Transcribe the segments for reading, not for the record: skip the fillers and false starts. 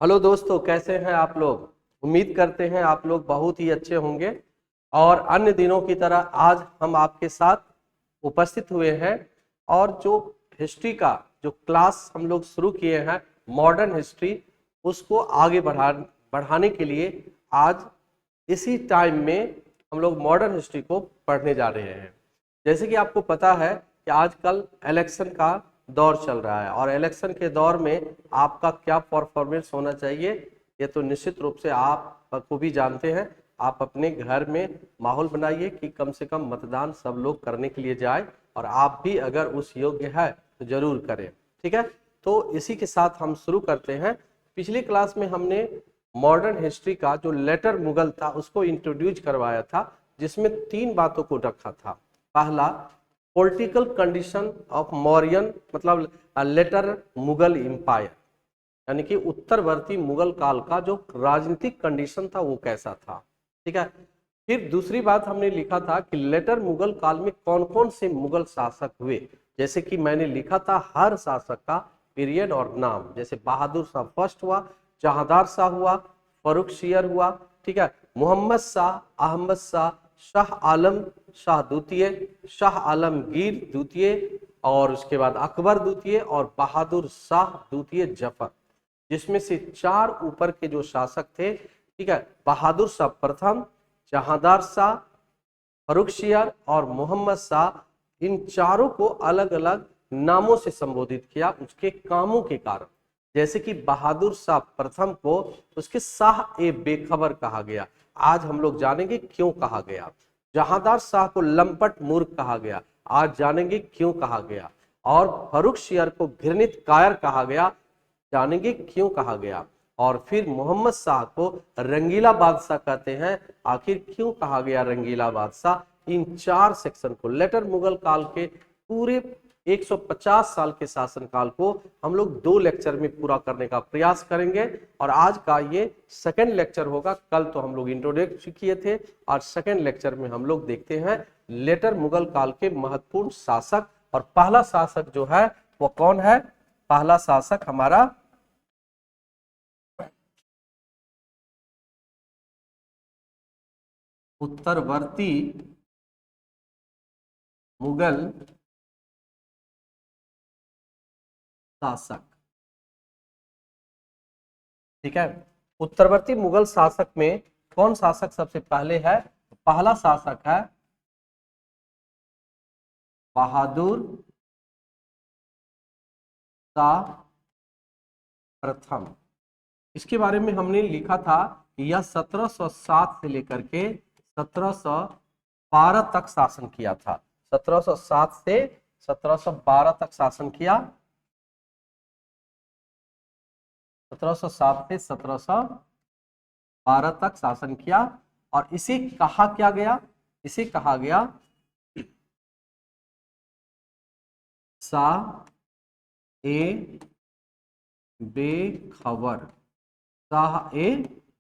Hello दोस्तों, कैसे हैं आप लोग। उम्मीद करते हैं आप लोग बहुत ही अच्छे होंगे। और अन्य दिनों की तरह आज हम आपके साथ उपस्थित हुए हैं और जो हिस्ट्री का जो क्लास हम लोग शुरू किए हैं, मॉडर्न हिस्ट्री, उसको आगे बढ़ाने के लिए आज इसी टाइम में हम लोग मॉडर्न हिस्ट्री को पढ़ने जा रहे हैं। जैसे कि आपको पता है कि आजकल इलेक्शन का दौर चल रहा है और इलेक्शन के दौर में आपका क्या परफॉर्मेंस होना चाहिए, ये तो निश्चित रूप से आप को भी जानते हैं। आप अपने घर में माहौल बनाइए कि कम से कम मतदान सब लोग करने के लिए जाए और आप भी अगर उस योग्य है तो जरूर करें। ठीक है, तो इसी के साथ हम शुरू करते हैं। पिछली क्लास में हमने मॉडर्न हिस्ट्री का जो लेटर मुगल था उसको इंट्रोड्यूस करवाया था, जिसमें 3 बातों को रखा था। पहला, पॉलिटिकल कंडीशन ऑफ मौर्यन, मतलब लेटर मुगल एम्पायर, यानी कि उत्तरवर्ती मुगल काल का जो राजनीतिक कंडीशन था वो कैसा था। ठीक है, फिर दूसरी बात हमने लिखा था कि लेटर मुगल काल में कौन कौन से मुगल शासक हुए। जैसे कि मैंने लिखा था हर शासक का पीरियड और नाम, जैसे बहादुर शाह फर्स्ट हुआ, जहांदार शाह हुआ, फर्रुखशियर हुआ, ठीक है, मोहम्मद शाह, अहमद शाह, शाह आलम शाह द्वितीय, शाह आलमगीर द्वितीय, और उसके बाद अकबर द्वितीय और बहादुर शाह द्वितीय जफर, जिसमें से 4 ऊपर के जो शासक थे, ठीक है, बहादुर शाह प्रथम, जहांदार शाह, फर्रुखशियर और मोहम्मद शाह, इन चारों को अलग अलग नामों से संबोधित किया उसके कामों के कारण। जैसे कि बहादुर शाह प्रथम को उसके शाह ए बेखबर कहा गया, आज हम लोग जानेंगे क्यों कहा गया। जहांदार शाह को लंपट मूर्ख कहा गया, आज जानेंगे क्यों कहा गया। और फर्रुखशियर को घृणित कायर कहा गया, जानेंगे क्यों कहा गया। और फिर मोहम्मद शाह को रंगीला बादशाह कहते हैं, आखिर क्यों कहा गया रंगीला बादशाह। इन 4 सेक्शन को, लेटर मुगल काल के पूरे 150 साल के शासनकाल को हम लोग 2 लेक्चर में पूरा करने का प्रयास करेंगे। और आज का ये सेकंड लेक्चर होगा। कल तो हम लोग इंट्रोडक्शन किए थे और सेकंड लेक्चर में हम लोग देखते हैं लेटर मुगल काल के महत्वपूर्ण शासक। और पहला शासक जो है वो कौन है। पहला शासक हमारा उत्तरवर्ती मुगल शासक। ठीक है, उत्तरवर्ती मुगल शासक में कौन शासक सबसे पहले है। पहला शासक है बहादुर शाह प्रथम। इसके बारे में हमने लिखा था कि यह 1707 से लेकर के 1712 तक शासन किया था। 1707 से 1712 तक शासन किया। 1707 से 1712 तक शासन किया। और इसे कहा क्या गया, इसे कहा गया शाह ए बेखबर, शाह ए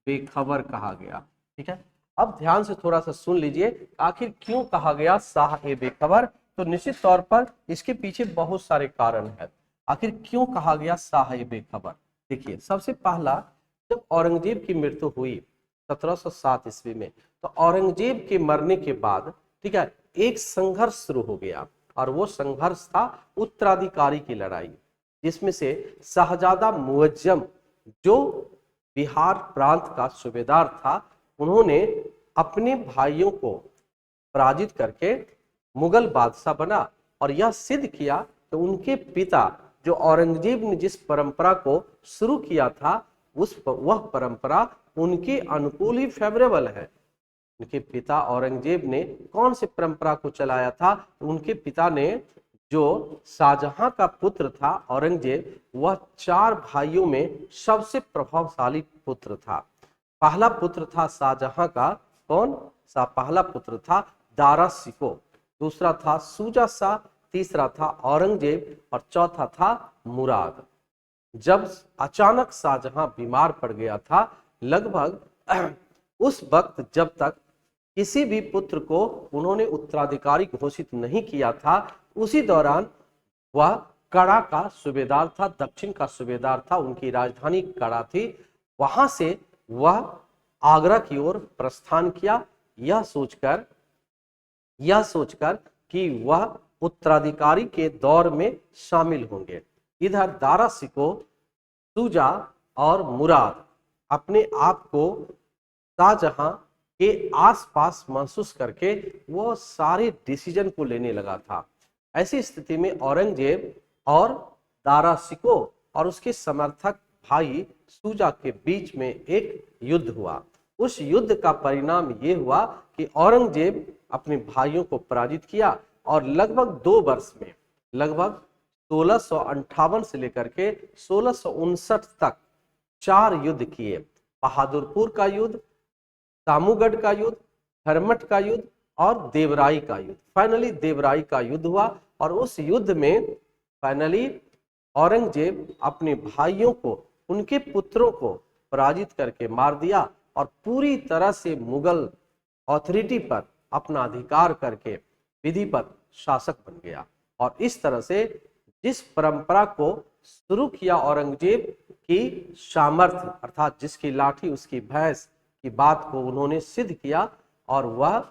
बेखबर कहा गया। ठीक है, अब ध्यान से थोड़ा सा सुन लीजिए आखिर क्यों कहा गया शाह ए बेखबर। तो निश्चित तौर पर इसके पीछे बहुत सारे कारण है। आखिर क्यों कहा गया शाह ए बेखबर। देखिए, सबसे पहला, जब औरंगजेब की मृत्यु हुई 1707 ईस्वी में, तो औरंगजेब के मरने के बाद, ठीक है, एक संघर्ष शुरू हो गया। और वो संघर्ष था उत्तराधिकारी की लड़ाई, जिसमें से शाहजादा मुअज्जम, जो बिहार प्रांत का सूबेदार था, उन्होंने अपने भाइयों को पराजित करके मुगल बादशाह बना और यह सिद्ध किया कि उनके पिता, जो औरंगजेब ने जिस परंपरा को शुरू किया था, वह परंपरा उनके अनुकूल ही फेवरेबल है। उनके पिता औरंगजेब ने कौन सी परंपरा को चलाया था। उनके पिता ने, जो शाहजहां का पुत्र था औरंगजेब, वह 4 भाइयों में सबसे प्रभावशाली पुत्र था। पहला पुत्र था शाहजहां का, कौन सा। पहला पुत्र था दारा शिकोह, दूसरा था शुजा शाह, तीसरा था औरंगजेब और चौथा था मुराद। जब अचानक शाहजहां बीमार पड़ गया था, लगभग उस वक्त जब तक किसी भी पुत्र को उन्होंने उत्तराधिकारी घोषित नहीं किया था, उसी दौरान वह कड़ा का सूबेदार था, दक्षिण का सूबेदार था, उनकी राजधानी कड़ा थी। वहां से वह आगरा की ओर प्रस्थान किया, यह सोचकर कि वह उत्तराधिकारी के दौर में शामिल होंगे। इधर दारा शिकोह, शुजा और मुराद अपने आप को शाहजहां के आसपास महसूस करके वो सारे डिसीजन को लेने लगा था। ऐसी स्थिति में औरंगजेब और दारा शिकोह और उसके समर्थक भाई शुजा के बीच में एक युद्ध हुआ। उस युद्ध का परिणाम ये हुआ कि औरंगजेब अपने भाइयों को पराजित किया और लगभग 2 वर्ष में, लगभग 1658 से लेकर के 1659 तक 4 युद्ध किए। बहादुरपुर का युद्ध, सामूगढ़ का युद्ध, हरमट का युद्ध और देवराई का युद्ध। फाइनली देवराई का युद्ध हुआ और उस युद्ध में फाइनली औरंगजेब अपने भाइयों को, उनके पुत्रों को पराजित करके मार दिया और पूरी तरह से मुगल अथॉरिटी पर अपना अधिकार करके विधिवत शासक बन गया। और इस तरह से जिस परंपरा को शुरू किया औरंगजेब की सामर्थ्य, अर्थात जिसकी लाठी उसकी भैंस की बात को उन्होंने सिद्ध किया और वह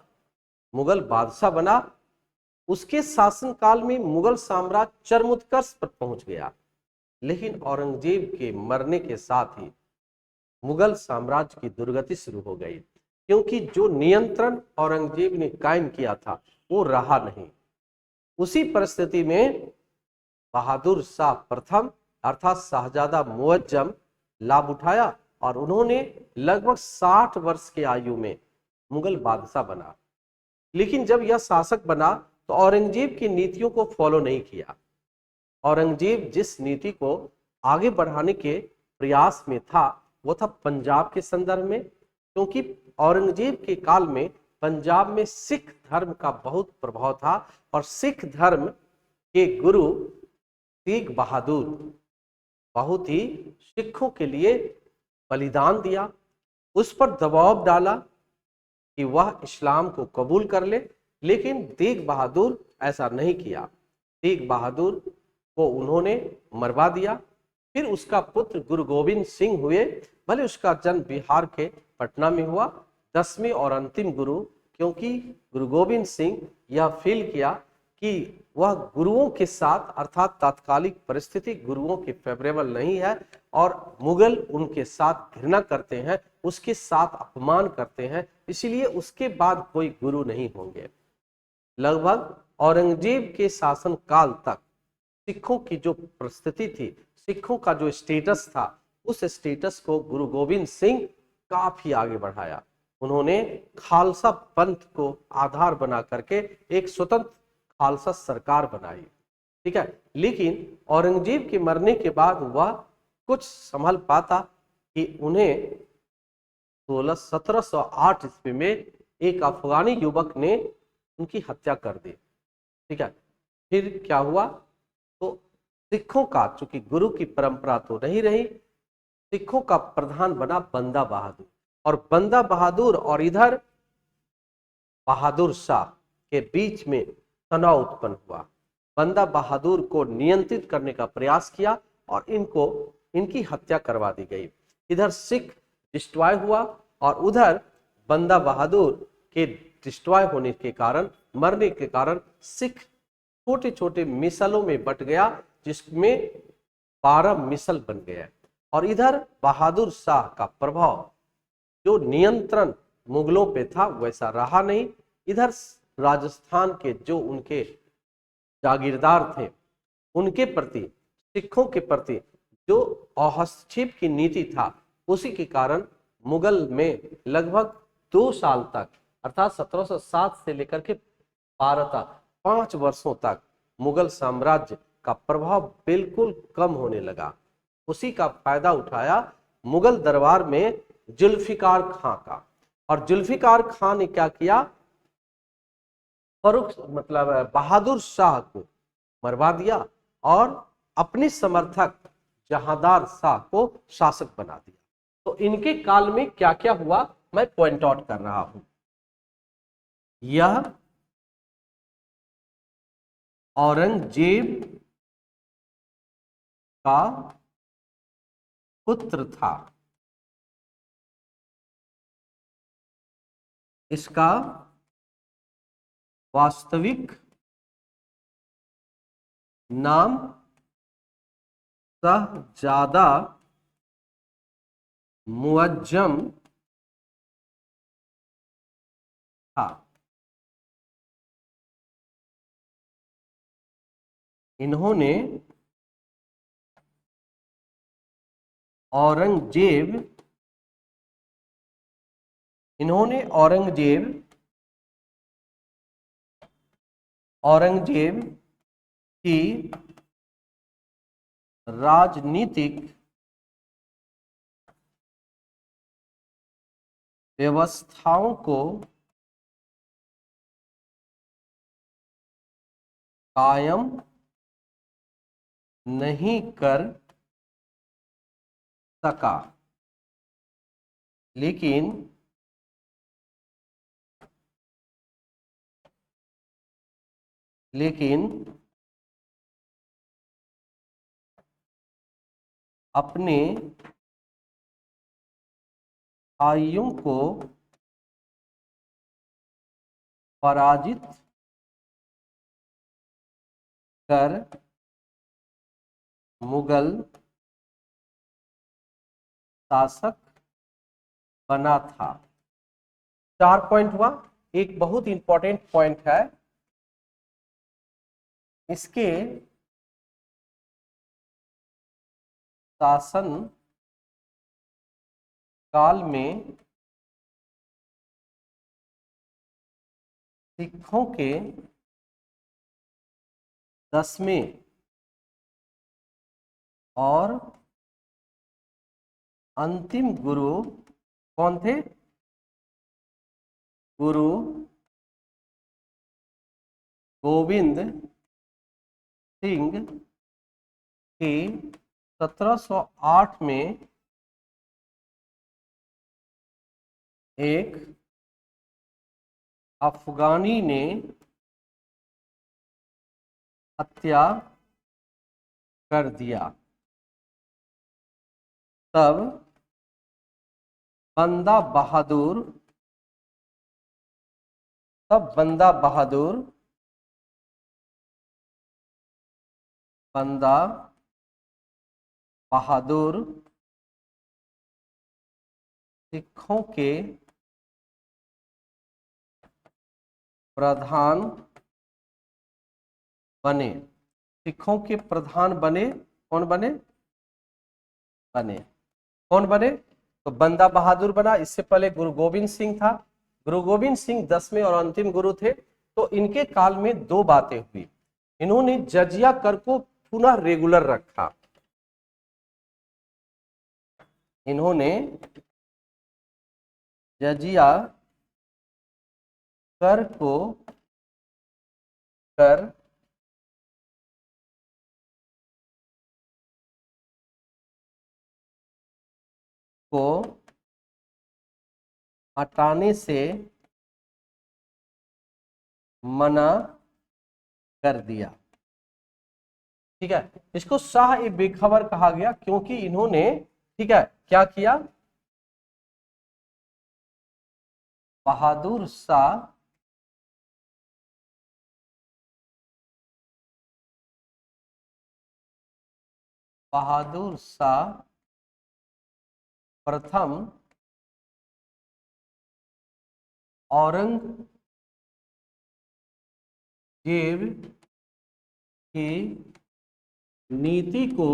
मुगल बादशाह बना। उसके शासनकाल में मुगल साम्राज्य चरमोत्कर्ष पर पहुंच गया। लेकिन औरंगजेब के मरने के साथ ही मुगल साम्राज्य की दुर्गति शुरू हो गई, क्योंकि जो नियंत्रण औरंगजेब ने कायम किया था वो रहा नहीं। उसी परिस्थिति में बहादुर शाह प्रथम अर्थात शाहजादा मुअज्जम लाभ उठाया और उन्होंने लगभग 60 वर्ष की आयु में मुगल बादशाह बना। लेकिन जब यह शासक बना तो औरंगजेब की नीतियों को फॉलो नहीं किया। औरंगजेब जिस नीति को आगे बढ़ाने के प्रयास में था वो था पंजाब के संदर्भ में, क्योंकि औरंगजेब के काल में पंजाब में सिख धर्म का बहुत प्रभाव था और सिख धर्म के गुरु तेग बहादुर बहुत ही सिखों के लिए बलिदान दिया, उस पर दबाव डाला कि वह इस्लाम को कबूल कर ले। लेकिन तेग बहादुर ऐसा नहीं किया। तेग बहादुर को उन्होंने मरवा दिया। फिर उसका पुत्र गुरु गोविंद सिंह हुए, भले उसका जन्म बिहार के पटना में हुआ, 10वें और अंतिम गुरु, क्योंकि गुरु गोविंद सिंह यह फील किया कि वह गुरुओं के साथ अर्थात तात्कालिक परिस्थिति गुरुओं के फेवरेबल नहीं है और मुगल उनके साथ घृणा करते हैं, उसके साथ अपमान करते हैं, इसीलिए उसके बाद कोई गुरु नहीं होंगे। लगभग औरंगजेब के शासन काल तक सिखों की जो परिस्थिति थी, सिखों का जो स्टेटस था, उस स्टेटस को गुरु गोविंद सिंह काफी आगे बढ़ाया। उन्होंने खालसा पंथ को आधार बना करके एक स्वतंत्र खालसा सरकार बनाई, ठीक है। लेकिन औरंगजेब के मरने के बाद वह कुछ संभल पाता कि उन्हें 1708 ईस्वी में एक अफगानी युवक ने उनकी हत्या कर दी, ठीक है। फिर क्या हुआ, तो सिखों का चूंकि गुरु की परंपरा तो नहीं रही, सिखों का प्रधान बना बंदा बहादुर, और बंदा बहादुर और इधर बहादुर शाह के बीच में तनाव उत्पन्न हुआ। बंदा बहादुर को नियंत्रित करने का प्रयास किया और इनकी हत्या करवा दी गई। इधर सिख डिस्ट्रॉय हुआ और उधर बंदा बहादुर के डिस्ट्रॉय होने के कारण, मरने के कारण सिख छोटे छोटे मिसलों में बट गया, जिसमें 12 मिसल बन गया। और इधर बहादुर शाह का प्रभाव, जो नियंत्रण मुगलों पे था वैसा रहा नहीं। इधर राजस्थान के जो उनके जागीरदार थे, उनके प्रति, सिखों के प्रति जो हस्तक्षेप की नीति था, उसी के कारण मुगल में लगभग 2 साल तक अर्थात 1707 से लेकर के 12 तक 5 वर्षों तक मुगल साम्राज्य का प्रभाव बिल्कुल कम होने लगा। उसी का फायदा उठाया मुगल दरबार में जुल्फिकार खां का, और जुल्फिकार खां ने क्या किया, बहादुर शाह को मरवा दिया और अपने समर्थक जहांदार शाह को शासक बना दिया। तो इनके काल में क्या क्या हुआ मैं पॉइंट आउट कर रहा हूं। यह औरंगजेब का पुत्र था। इसका वास्तविक नाम शहजादा मुअज्जम था। इन्होंने औरंगजेब औरंगजेब की राजनीतिक व्यवस्थाओं को कायम नहीं कर सका, लेकिन अपने भाइयों को पराजित कर मुगल शासक बना था। 4 पॉइंट हुआ। एक बहुत इंपॉर्टेंट पॉइंट है, इसके शासन काल में सिखों के 10वें और अंतिम गुरु कौन थे? गुरु गोविंद सिंह की 1708 में एक अफगानी ने हत्या कर दिया। तब बंदा बहादुर सिखों के प्रधान बने। सिखों के प्रधान बने। कौन बने? कौन बने? तो बंदा बहादुर बना। इससे पहले गुरु गोविंद सिंह था। गुरु गोविंद सिंह 10वें और अंतिम गुरु थे। तो इनके काल में 2 बातें हुई। इन्होंने जजिया कर को पुनः रेगुलर रखा। इन्होंने जजिया कर को हटाने से मना कर दिया। ठीक है, इसको शाह ए बेखबर कहा गया क्योंकि इन्होंने, ठीक है, क्या किया? बहादुर शाह प्रथम औरंगजेब की नीति को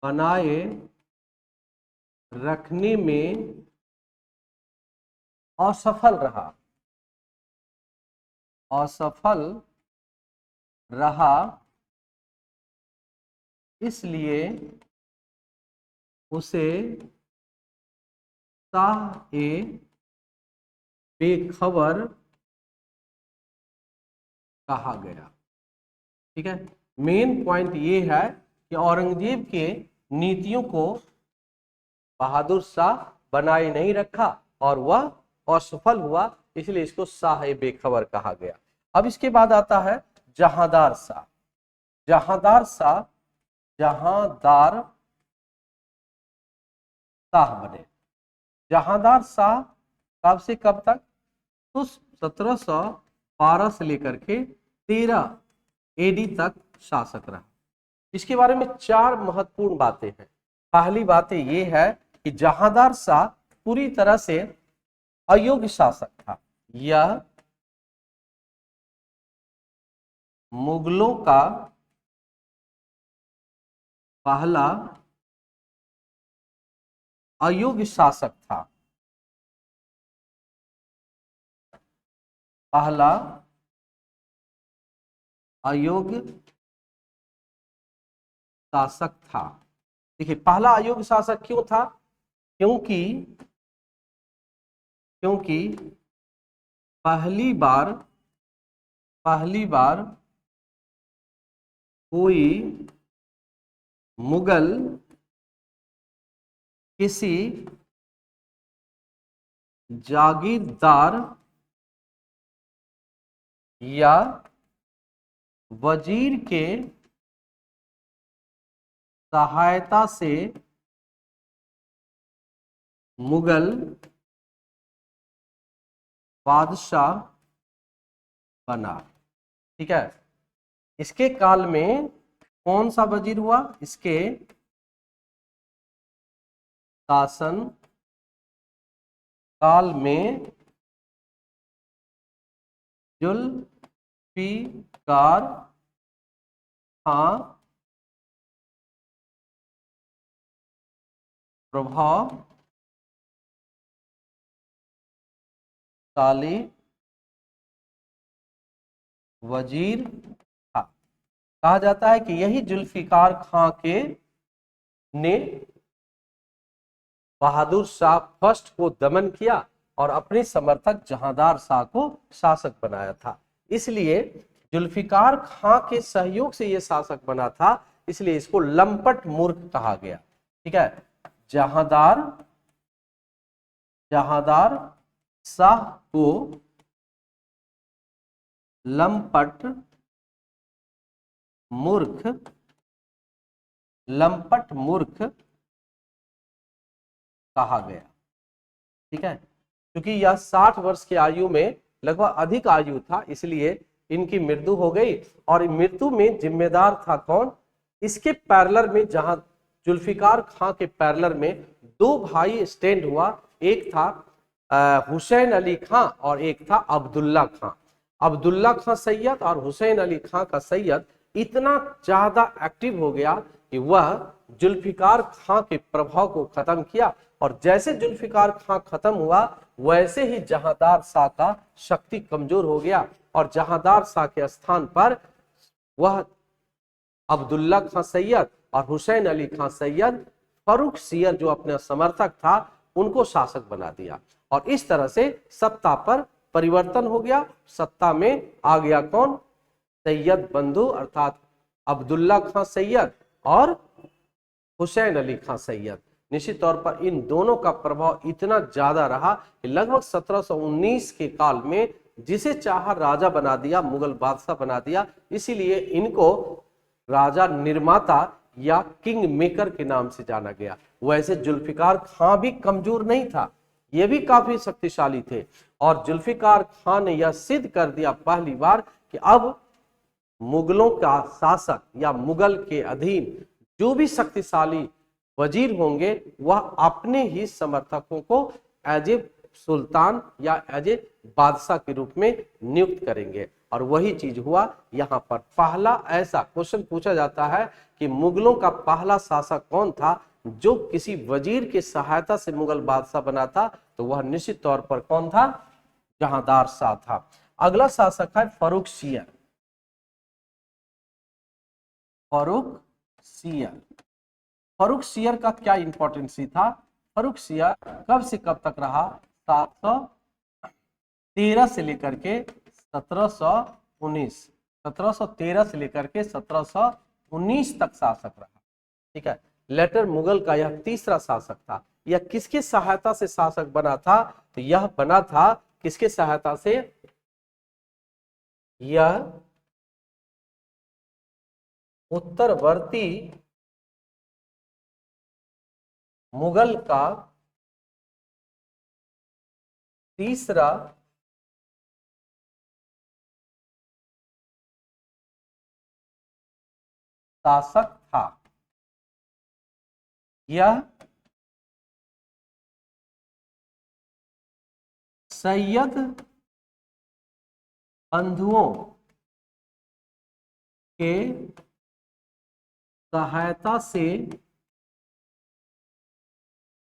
बनाए रखने में असफल रहा, इसलिए उसे शाह ए बेखबर कहा गया। ठीक है, मेन पॉइंट ये है कि औरंगजेब के नीतियों को बहादुर शाह बनाए नहीं रखा और वह असफल हुआ, इसलिए इसको शाह ए बेखबर कहा गया। अब इसके बाद आता है जहांदार शाह। जहांदार शाह, जहांदार शाह बने। जहांदार शाह कब से कब तक? तो 1712 से लेकर के 13 एडी तक शासक रहा। इसके बारे में 4 महत्वपूर्ण बातें हैं। पहली बात ये है कि जहांदार शाह पूरी तरह से अयोग्य शासक था। यह मुगलों का पहला अयोग्य शासक था। पहला अयोग्य शासक था। देखिए, पहला अयोग्य शासक क्यों था? क्योंकि पहली बार कोई मुगल किसी जागीरदार या वजीर के सहायता से मुगल बादशाह बना। ठीक है, इसके काल में कौन सा वजीर हुआ? इसके शासन काल में जुल्फिकार खां प्रभावशाली वजीर था। कहा जाता है कि यही जुल्फिकार खां के ने बहादुर शाह फर्स्ट को दमन किया और अपने समर्थक जहांदार शाह को शासक बनाया था। इसलिए जुल्फिकार खां के सहयोग से यह शासक बना था, इसलिए इसको लंपट मूर्ख कहा गया। ठीक है, जहांदार शाह को लंपट मूर्ख कहा गया। ठीक है, क्योंकि यह 60 वर्ष की आयु में लगभग अधिक आयु था, इसलिए इनकी मृत्यु हो गई। और मृत्यु में जिम्मेदार था कौन? इसके पैरेलल में, जहां जुल्फिकार खां के पैरेलल में 2 भाई स्टैंड हुआ। एक था हुसैन अली खां और एक था अब्दुल्ला खां। अब्दुल्ला खां सैयद और हुसैन अली खां का सैयद इतना ज्यादा एक्टिव हो गया कि वह जुल्फिकार खां के प्रभाव को खत्म किया। और जैसे जुल्फिकार खां खत्म हुआ, वैसे ही जहांदार शाह का शक्ति कमजोर हो गया और जहांदार शाह के स्थान पर वह अब्दुल्ला खां सैयद और हुसैन अली खां सैयद, फर्रुखसियर जो अपना समर्थक था, उनको शासक बना दिया। और इस तरह से सत्ता पर परिवर्तन हो गया। सत्ता में आ गया कौन? सैयद बंधु अर्थात अब्दुल्ला खां सैयद और हुसैन अली खां सैयद। निश्चित तौर पर इन दोनों का प्रभाव इतना ज्यादा रहा कि लगभग 1719 के काल में जिसे चाहा राजा बना दिया, मुगल बादशाह बना दिया। इसीलिए इनको राजा निर्माता या किंग मेकर के नाम से जाना गया। वैसे जुल्फिकार खां भी कमजोर नहीं था, ये भी काफी शक्तिशाली थे। और जुल्फिकार खां ने यह सिद्ध कर दिया पहली बार कि अब मुगलों का शासक या मुगल के अधीन जो भी शक्तिशाली वजीर होंगे, वह अपने ही समर्थकों को एज ए सुल्तान या एज ए बादशाह के रूप में नियुक्त करेंगे। और वही चीज हुआ यहाँ पर। पहला ऐसा क्वेश्चन पूछा जाता है कि मुगलों का पहला शासक कौन था जो किसी वजीर की सहायता से मुगल बादशाह बना था? तो वह निश्चित तौर पर कौन था? जहांदार शाह था। अगला शासक है फर्रुखसियर। फर्रुखसियर का क्या इंपॉर्टेंस था? फर्रुखसियर कब से कब तक रहा? 713 से लेकर के 1719, 1713 से लेकर के 1719 तक शासक रहा। ठीक है, लेटर मुगल का यह तीसरा शासक था। यह किसके सहायता से शासक बना था? तो यह बना था किसके सहायता से? यह उत्तरवर्ती मुगल का तीसरा शासक था। यह सैयद बंधुओं के सहायता से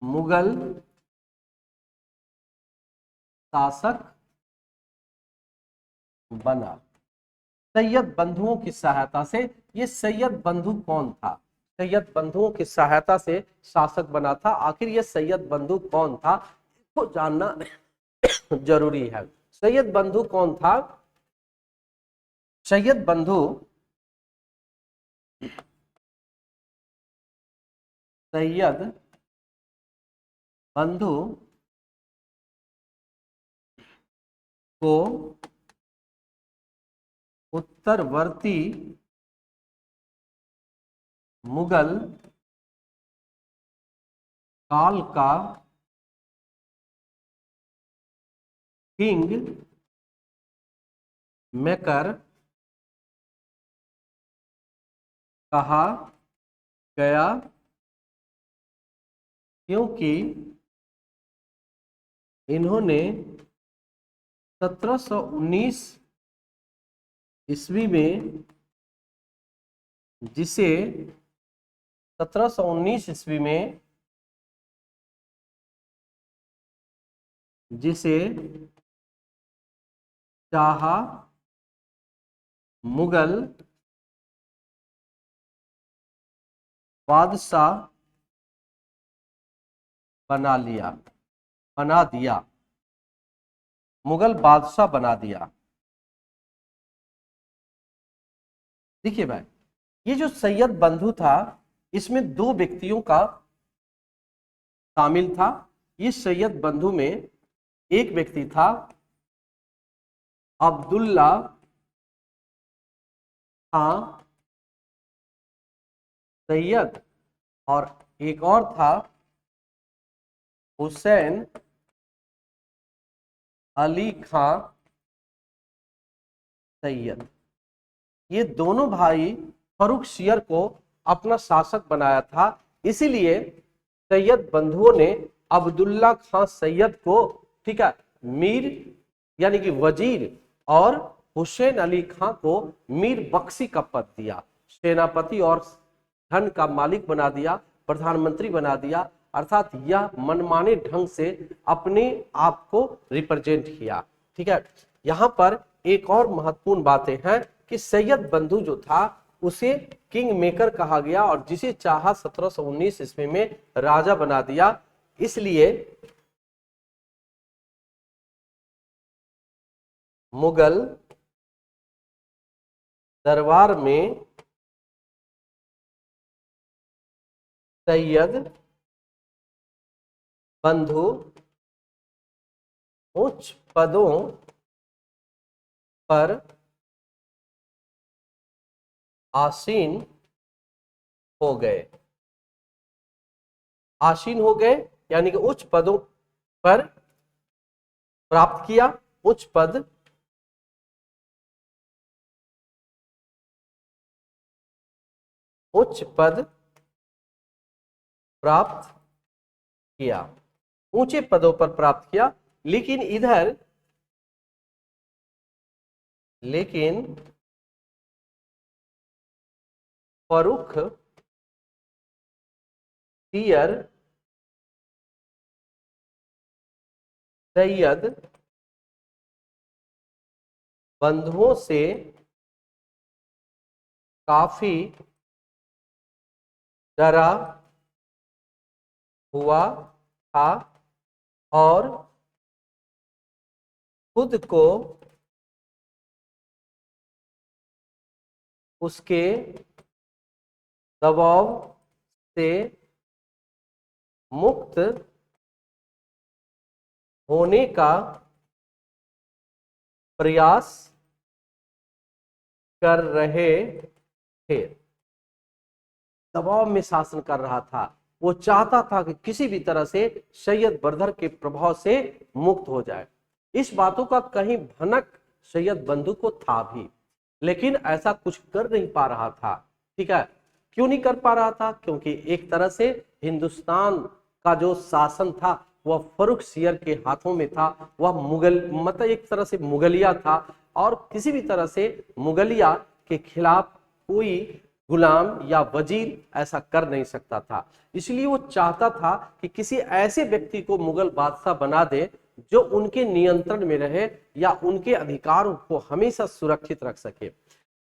मुगल शासक बना। सैयद बंधुओं की सहायता से, ये सैयद बंधु कौन था? सैयद बंधुओं की सहायता से शासक बना था। आखिर ये सैयद बंधु कौन था, इसको जानना जरूरी है। सैयद बंधु कौन था? सैयद बंधु सैयद बंधु को उत्तरवर्ती मुगल काल का किंग मेकर कहा गया, क्योंकि इन्होंने 1719 ईस्वी में जिसे 1719 ईस्वी में जिसे चाहा मुगल बादशाह बना दिया, मुगल बादशाह बना दिया। देखिए भाई, ये जो सैयद बंधु था, इसमें दो व्यक्तियों का शामिल था। इस सैयद बंधु में एक व्यक्ति था अब्दुल्ला खां सैयद, और एक और था हुसैन अली खां सैयद। ये दोनों भाई फर्रुखसियर को अपना शासक बनाया था। इसीलिए सैयद बंधुओं ने अब्दुल्ला खां सैयद को, ठीक है, मीर यानी कि वजीर, और हुसैन अली खां को मीर बख्शी का पद दिया। सेनापति और धन का मालिक बना दिया, प्रधानमंत्री बना दिया। अर्थात यह मनमाने ढंग से अपने आप को रिप्रेजेंट किया। ठीक है, यहाँ पर एक और महत्वपूर्ण बातें हैं कि सैयद बंधु जो था उसे किंग मेकर कहा गया, और जिसे चाहा 1719 ईस्वी में राजा बना दिया। इसलिए मुगल दरबार में सैयद बंधु उच्च पदों पर आसीन हो गए। आसीन हो गए यानी कि उच्च पदों पर प्राप्त किया, उच्च पद प्राप्त किया, ऊंचे पदों पर प्राप्त किया। लेकिन फर्रुखसियर सैयद बंधुओं से काफी डरा हुआ था और खुद को उसके दबाव से मुक्त होने का प्रयास कर रहे थे। दबाव में शासन कर रहा था। वो चाहता था कि किसी भी तरह से सैयद बरदर के प्रभाव से मुक्त हो जाए। इस बातों का कहीं भनक सैयद बंधु को था भी, लेकिन ऐसा कुछ कर नहीं पा रहा था। ठीक है, क्यों नहीं कर पा रहा था? क्योंकि एक तरह से हिंदुस्तान का जो शासन था वह फर्रुखसियर के हाथों में था। वह मुगल मतलब एक तरह से मुगलिया था, और किसी भी तरह से मुगलिया के खिलाफ कोई गुलाम या वजीर ऐसा कर नहीं सकता था। इसलिए वो चाहता था कि किसी ऐसे व्यक्ति को मुगल बादशाह बना दे जो उनके नियंत्रण में रहे या उनके अधिकारों को हमेशा सुरक्षित रख सके।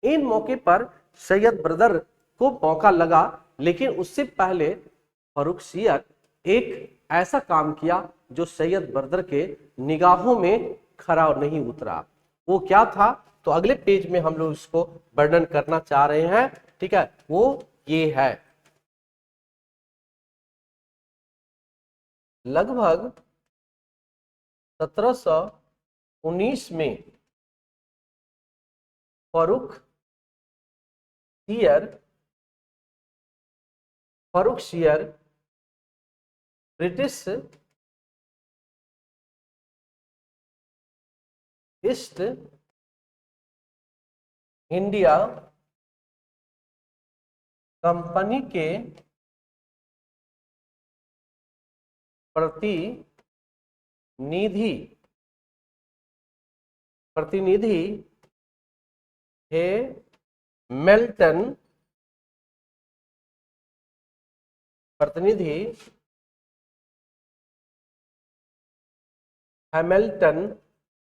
इन मौके पर सैयद बरदर को मौका लगा, लेकिन उससे पहले फर्रुखसियर एक ऐसा काम किया जो सैयद बरदर के निगाहों में खरा नहीं उतरा। वो क्या था? तो अगले पेज में हम लोग इसको वर्णन करना चाह रहे हैं। ठीक है, वो ये है। लगभग 1719 में Farrukhsiyar British east India company के प्रतिनिधि हैमिल्टन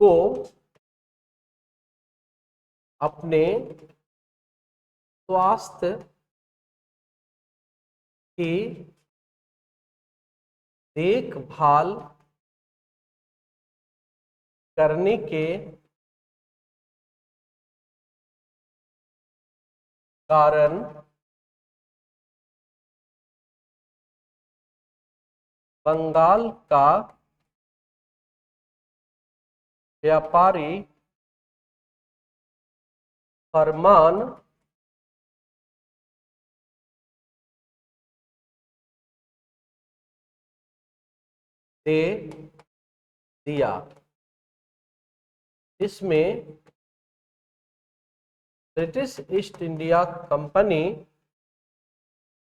को अपने स्वास्थ्य की देखभाल करने के कारण बंगाल का व्यापारी फरमान दे दिया। इसमें ब्रिटिश ईस्ट इंडिया कंपनी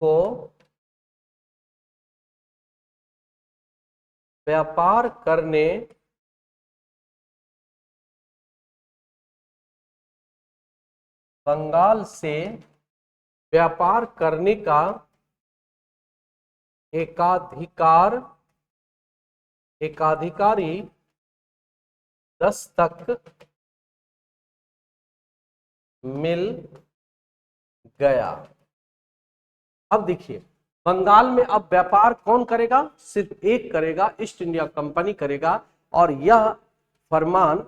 को व्यापार करने बंगाल से व्यापार करने का एकाधिकारी दस्तक मिल गया। अब देखिए, बंगाल में अब व्यापार कौन करेगा? सिर्फ एक करेगा, ईस्ट इंडिया कंपनी करेगा। और यह फरमान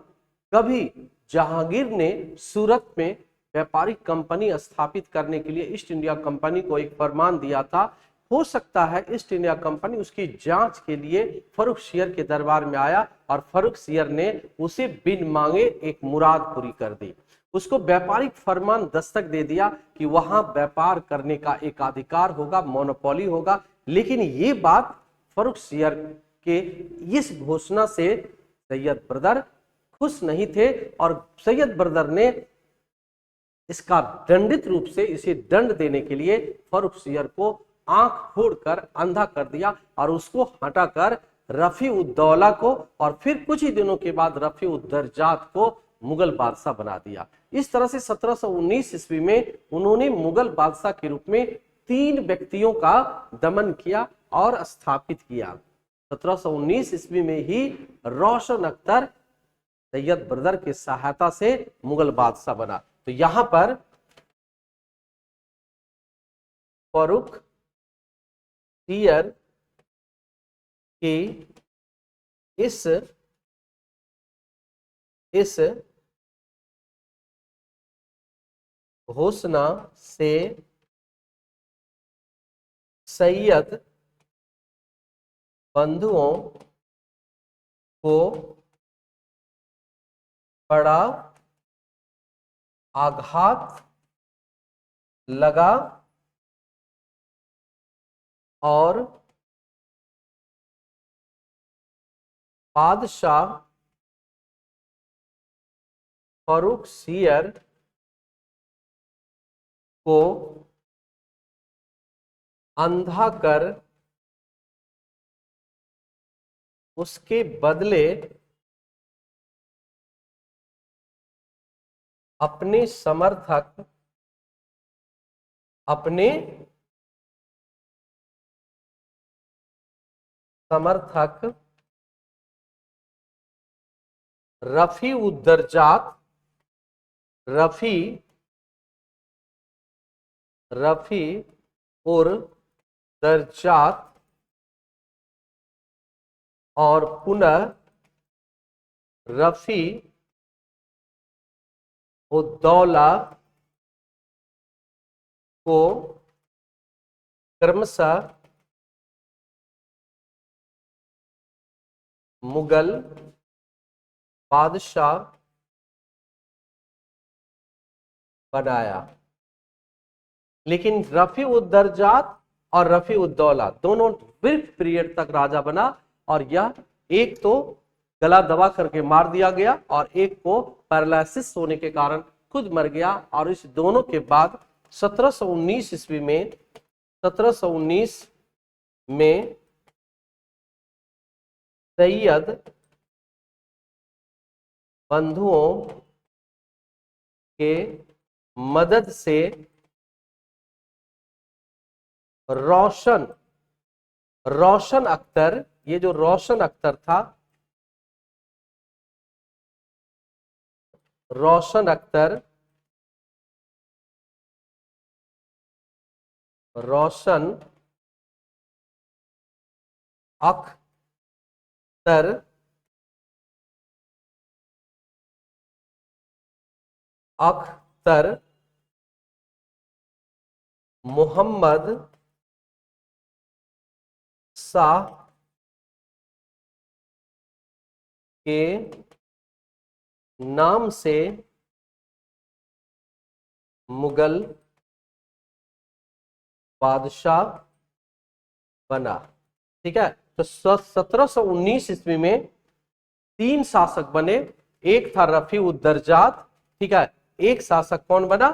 कभी जहांगीर ने सूरत में व्यापारिक कंपनी स्थापित करने के लिए ईस्ट इंडिया कंपनी को एक फरमान दिया था। हो सकता है ईस्ट इंडिया कंपनी उसकी जांच के लिए फर्रुखसियर के दरबार में आया और फर्रुखसियर ने उसे बिन मांगे एक मुराद पूरी कर दी। उसको व्यापारिक फरमान दस्तक दे दिया कि वहां व्यापार करने का एक अधिकार होगा, मोनोपोली होगा। लेकिन ये बात फर्रुखसियर के इस घोषणा से सैयद बरदर खुश नहीं थे, और सैयद बरदर ने इसका दंडित रूप से इसे दंड देने के लिए फर्रुखसियर को आंख फोड़कर अंधा कर दिया और उसको हटाकर रफी उद्दौला को और फिर कुछ ही दिनों के बाद रफी उद्दरजात को मुगल बादशाह बना दिया। इस तरह से 1719 ईस्वी में उन्होंने मुगल बादशाह के रूप में 3 व्यक्तियों का दमन किया और स्थापित किया। 1719 ईस्वी में ही रोशन अख्तर सैयद बरदर की सहायता से मुगल बादशाह बना। तो यहां पर फर्रुखसियर की इस घोषणा से सैयद बंधुओं को बड़ा आघात लगा और बादशाह फर्रुखसियर को अंधा कर उसके बदले अपने समर्थक रफी-उद-दर्जात और पुनः रफी-उद-दौला को क्रमशः मुगल बादशाह बनाया। लेकिन रफी-उद-दर्जात और रफी-उद-दौला दोनों ब्रीफ पीरियड तक राजा बना, और यह एक तो गला दबा करके मार दिया गया और एक को पैरालिसिस होने के कारण खुद मर गया। और इस दोनों के बाद 1719 ईस्वी में सैयद बंधुओं के मदद से रोशन अख्तर, ये जो रोशन अख्तर था, रोशन अख्तर मोहम्मद शाह के नाम से मुगल बादशाह बना। ठीक है, तो 1719 ईस्वी में 3 शासक बने। एक था रफी-उद-दर्जात, ठीक है, एक शासक कौन बना?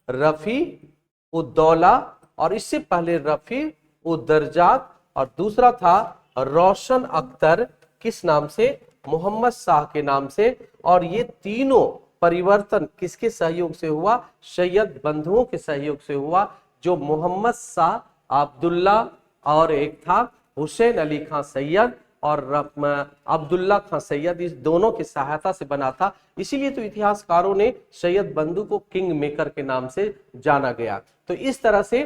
रफी-उद-दौला, और इससे पहले रफी-उद-दर्जात, और दूसरा था रोशन अख्तर, किस नाम से? मोहम्मद शाह के नाम से। और ये तीनों परिवर्तन किसके सहयोग से हुआ? सैयद बंधुओं के सहयोग से हुआ, जो मोहम्मद शाह, अब्दुल्ला, और एक था हुसैन अली खां सैयद और अब्दुल्ला खां सैयद, इस दोनों की सहायता से बना था। इसीलिए तो इतिहासकारों ने सैयद बंधु को किंग मेकर के नाम से जाना गया। तो इस तरह से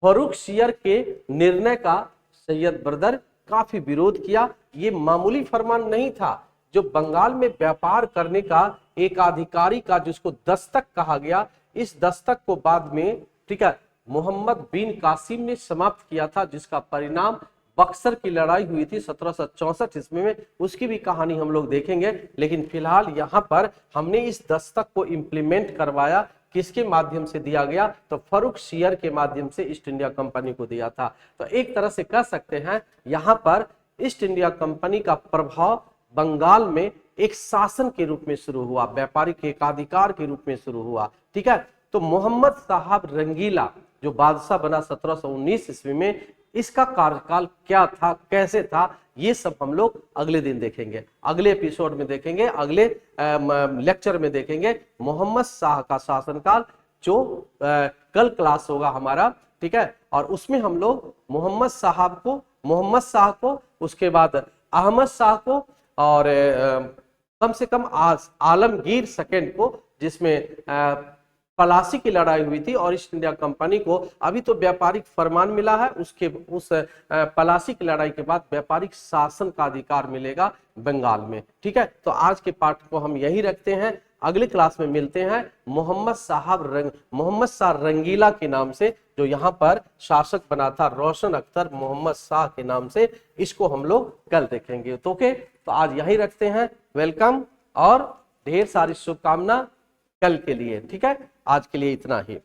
फर्रुखसियर के निर्णय का सैयद ब्रदर काफी विरोध किया। ये मामूली फरमान नहीं था। जो बंगाल में व्यापार करने का एक अधिकारी का जिसको दस्तक कहा गया, इस दस्तक को बाद में, ठीक है, मोहम्मद बिन कासिम ने समाप्त किया था, जिसका परिणाम बक्सर की लड़ाई हुई थी 1764 ईस्वी में। उसकी भी कहानी हम लोग देखेंगे। लेकिन फिलहाल यहाँ पर हमने इस दस्तक को इम्प्लीमेंट करवाया, किसके माध्यम से दिया गया? तो फर्रुखसियर के माध्यम से ईस्ट इंडिया कंपनी को दिया था। तो एक तरह से कह सकते हैं यहाँ पर ईस्ट इंडिया कंपनी का प्रभाव बंगाल में एक शासन के रूप में शुरू हुआ, व्यापारिक एकाधिकार के रूप में शुरू हुआ। ठीक है, तो मोहम्मद साहब रंगीला जो बादशाह बना 1719 ईस्वी में, इसका कार्यकाल क्या था, कैसे था, ये सब हम लोग अगले दिन देखेंगे, अगले एपिसोड में देखेंगे, अगले लेक्चर में देखेंगे। मोहम्मद शाह का शासनकाल जो कल क्लास होगा हमारा, ठीक है, और उसमें हम लोग मोहम्मद शाह को, उसके बाद अहमद शाह को, और कम से कम आलमगीर सेकंड को, जिसमें पलासी की लड़ाई हुई थी, और ईस्ट इंडिया कंपनी को अभी तो व्यापारिक फरमान मिला है, उस पलासी की लड़ाई के बाद व्यापारिक शासन का अधिकार मिलेगा बंगाल में। ठीक है, तो आज के पाठ को हम यही रखते हैं। अगली क्लास में मिलते हैं मोहम्मद शाह रंगीला के नाम से, जो यहाँ पर शासक बना था, रोशन अख्तर मोहम्मद शाह के नाम से, इसको हम लोग कल देखेंगे। तो ओके, तो आज यही रखते हैं। वेलकम और ढेर सारी शुभकामना कल के लिए। ठीक है, आज के लिए इतना ही।